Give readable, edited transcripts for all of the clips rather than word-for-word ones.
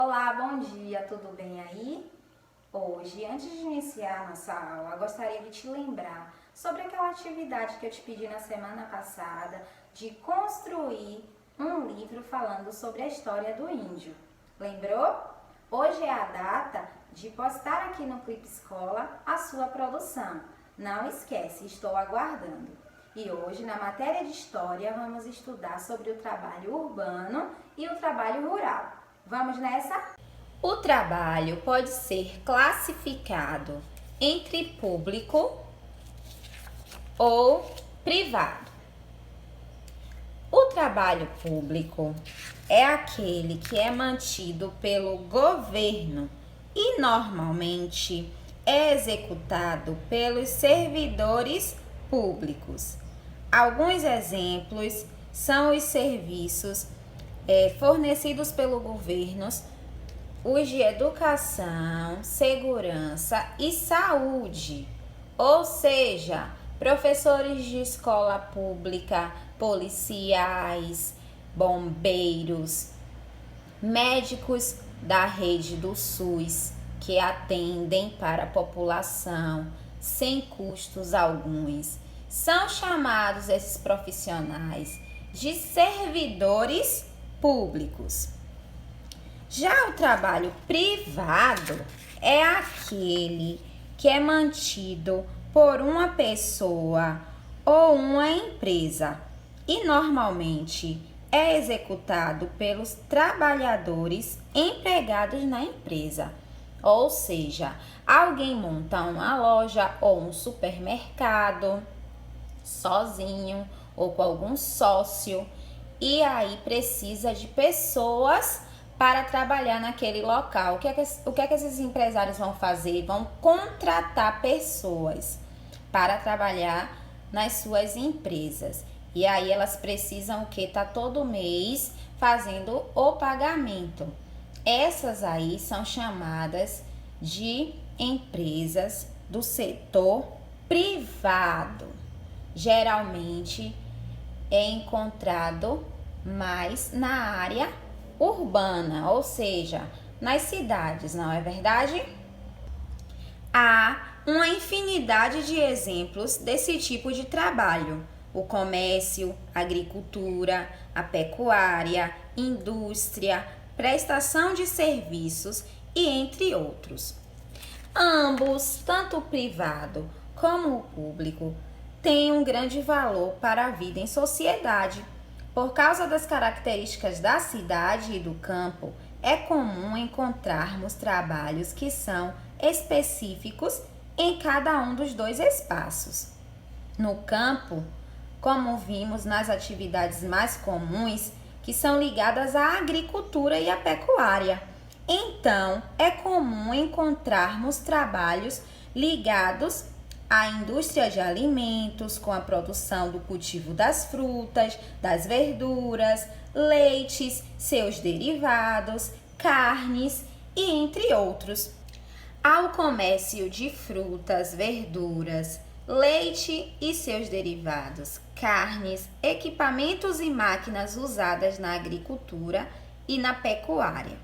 Olá, bom dia, tudo bem aí? Hoje, antes de iniciar a nossa aula, gostaria de te lembrar sobre aquela atividade que eu te pedi na semana passada de construir um livro falando sobre a história do índio. Lembrou? Hoje é a data de postar aqui no Clipe Escola a sua produção. Não esquece, estou aguardando. E hoje, na matéria de História, vamos estudar sobre o trabalho urbano e o trabalho rural. Vamos nessa? O trabalho pode ser classificado entre público ou privado. O trabalho público é aquele que é mantido pelo governo e normalmente é executado pelos servidores públicos. Alguns exemplos são os serviços fornecidos pelo governo, os de educação, segurança e saúde, ou seja, professores de escola pública, policiais, bombeiros, médicos da rede do SUS que atendem para a população sem custos alguns. São chamados esses profissionais de servidores públicos. Já o trabalho privado é aquele que é mantido por uma pessoa ou uma empresa e normalmente é executado pelos trabalhadores empregados na empresa. Ou seja, alguém monta uma loja ou um supermercado sozinho ou com algum sócio e aí precisa de pessoas para trabalhar naquele local. O que é que esses empresários vão fazer? Vão contratar pessoas para trabalhar nas suas empresas. E aí elas precisam tá todo mês fazendo o pagamento. Essas aí são chamadas de empresas do setor privado. Geralmente é encontrado mais na área urbana, ou seja, nas cidades, não é verdade? Há uma infinidade de exemplos desse tipo de trabalho: o comércio, a agricultura, a pecuária, indústria, prestação de serviços e entre outros. Ambos, tanto o privado como o público, têm um grande valor para a vida em sociedade. Por causa das características da cidade e do campo, é comum encontrarmos trabalhos que são específicos em cada um dos dois espaços. No campo, como vimos nas atividades mais comuns, que são ligadas à agricultura e à pecuária. Então, é comum encontrarmos trabalhos ligados à indústria de alimentos, com a produção do cultivo das frutas, das verduras, leites, seus derivados, carnes e entre outros. Ao comércio de frutas, verduras, leite e seus derivados, carnes, equipamentos e máquinas usadas na agricultura e na pecuária.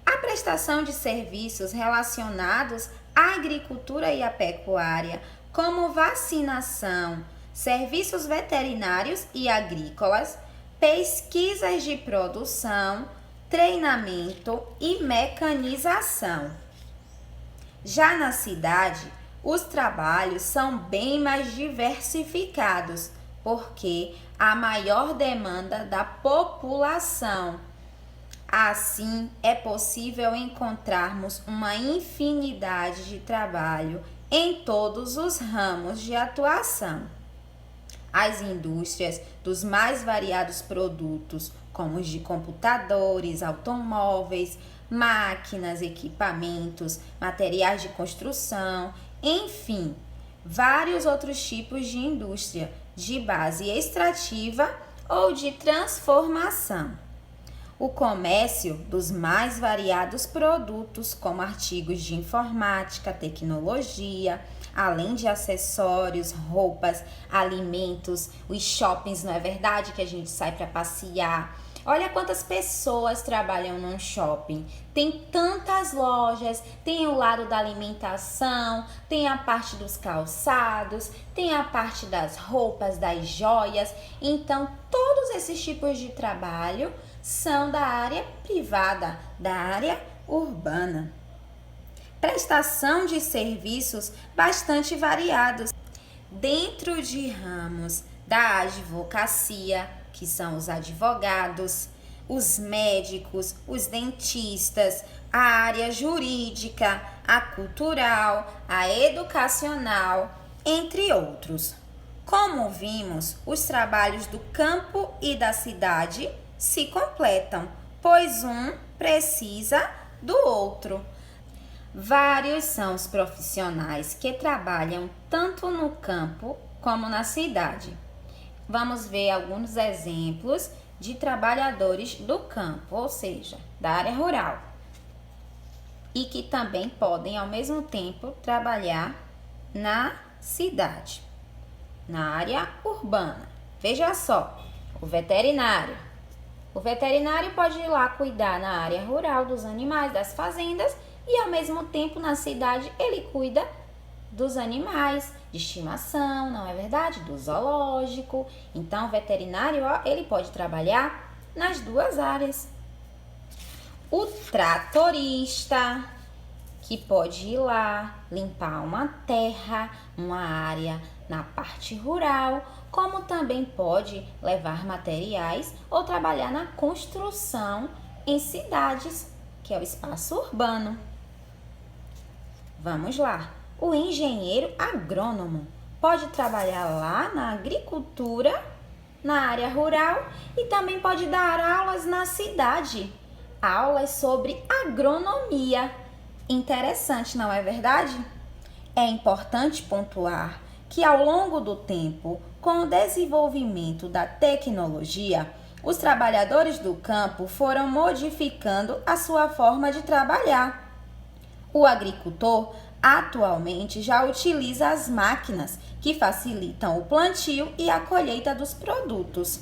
A prestação de serviços relacionados à agricultura e à pecuária, como vacinação, serviços veterinários e agrícolas, pesquisas de produção, treinamento e mecanização. Já na cidade, os trabalhos são bem mais diversificados, porque há maior demanda da população. Assim, é possível encontrarmos uma infinidade de trabalho em todos os ramos de atuação. As indústrias dos mais variados produtos, como os de computadores, automóveis, máquinas, equipamentos, materiais de construção, enfim, vários outros tipos de indústria de base extrativa ou de transformação. O comércio dos mais variados produtos, como artigos de informática, tecnologia, além de acessórios, roupas, alimentos, os shoppings, não é verdade? Que a gente sai para passear, Olha quantas pessoas trabalham num shopping. Tem tantas lojas, tem o lado da alimentação, tem a parte dos calçados, tem a parte das roupas, das joias. Então, todos esses tipos de trabalho são da área privada, da área urbana. Prestação de serviços bastante variados. Dentro de ramos da advocacia, que são os advogados, os médicos, os dentistas, a área jurídica, a cultural, a educacional, entre outros. Como vimos, os trabalhos do campo e da cidade se completam, pois um precisa do outro. Vários são os profissionais que trabalham tanto no campo como na cidade. Vamos ver alguns exemplos de trabalhadores do campo, ou seja, da área rural, e que também podem, ao mesmo tempo, trabalhar na cidade, na área urbana. Veja só, o veterinário. O veterinário pode ir lá cuidar na área rural dos animais, das fazendas, e ao mesmo tempo na cidade ele cuida dos animais de estimação, não é verdade? Do zoológico. Então, o veterinário, ele pode trabalhar nas duas áreas. O tratorista, que pode ir lá limpar uma terra, uma área na parte rural, como também pode levar materiais ou trabalhar na construção em cidades, que é o espaço urbano. Vamos lá. O engenheiro agrônomo pode trabalhar lá na agricultura, na área rural, e também pode dar aulas na cidade. Aulas sobre agronomia. Interessante, não é verdade? É importante pontuar que ao longo do tempo, com o desenvolvimento da tecnologia, os trabalhadores do campo foram modificando a sua forma de trabalhar. O agricultor atualmente já utiliza as máquinas que facilitam o plantio e a colheita dos produtos.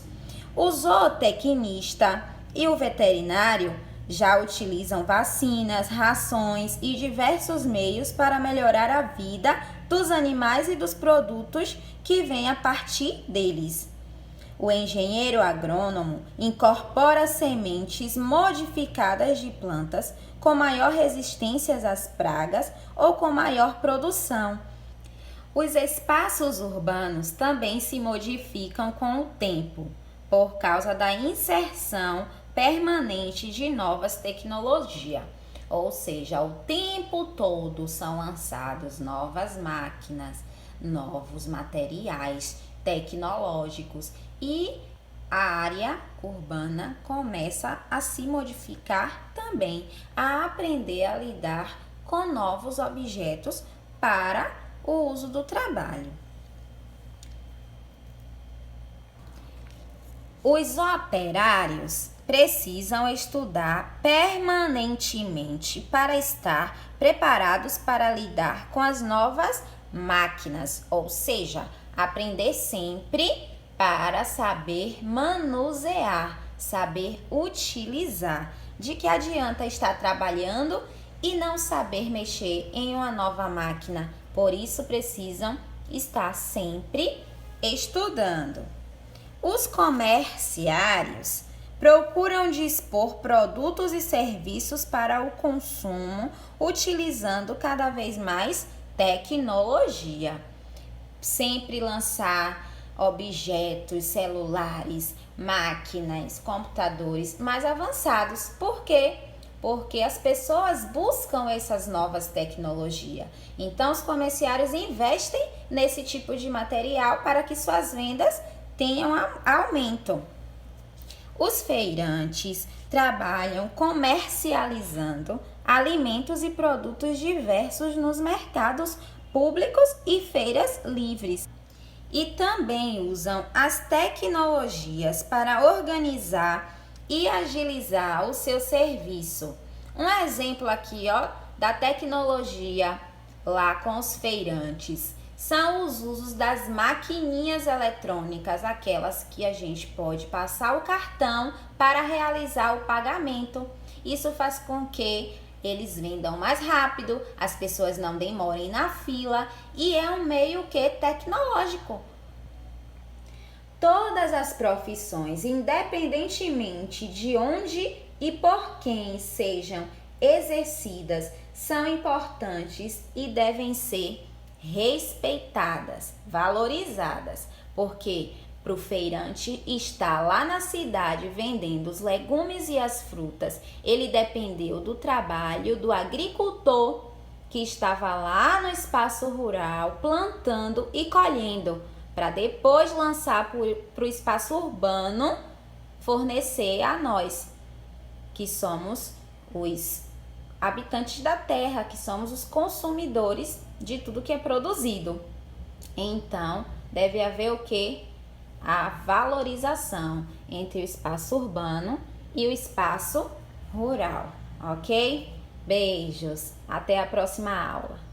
O zootecnista e o veterinário já utilizam vacinas, rações e diversos meios para melhorar a vida dos animais e dos produtos que vêm a partir deles. O engenheiro agrônomo incorpora sementes modificadas de plantas com maior resistência às pragas ou com maior produção. Os espaços urbanos também se modificam com o tempo, por causa da inserção permanente de novas tecnologias. Ou seja, o tempo todo são lançadas novas máquinas, novos materiais tecnológicos e a área urbana começa a se modificar também, a aprender a lidar com novos objetos para o uso do trabalho. Os operários precisam estudar permanentemente para estar preparados para lidar com as novas máquinas, ou seja, aprender sempre para saber manusear, saber utilizar. De que adianta estar trabalhando e não saber mexer em uma nova máquina? Por isso precisam estar sempre estudando. Os comerciários procuram dispor produtos e serviços para o consumo, utilizando cada vez mais tecnologia. Sempre lançar objetos, celulares, máquinas, computadores mais avançados. Por quê? Porque as pessoas buscam essas novas tecnologias. Então, os comerciários investem nesse tipo de material para que suas vendas tenham aumento. Os feirantes trabalham comercializando alimentos e produtos diversos nos mercados públicos e feiras livres. E também usam as tecnologias para organizar e agilizar o seu serviço. Um exemplo aqui, da tecnologia lá com os feirantes. são os usos das maquininhas eletrônicas, aquelas que a gente pode passar o cartão para realizar o pagamento. Isso faz com que eles vendam mais rápido, as pessoas não demorem na fila e é um meio que tecnológico. Todas as profissões, independentemente de onde e por quem sejam exercidas, são importantes e devem ser respeitadas, valorizadas, porque para o feirante estar lá na cidade vendendo os legumes e as frutas, ele dependeu do trabalho do agricultor que estava lá no espaço rural plantando e colhendo, para depois lançar para o espaço urbano fornecer a nós, que somos os habitantes da terra, que somos os consumidores de tudo que é produzido. Então, deve haver o quê? A valorização entre o espaço urbano e o espaço rural, ok? Beijos, até a próxima aula.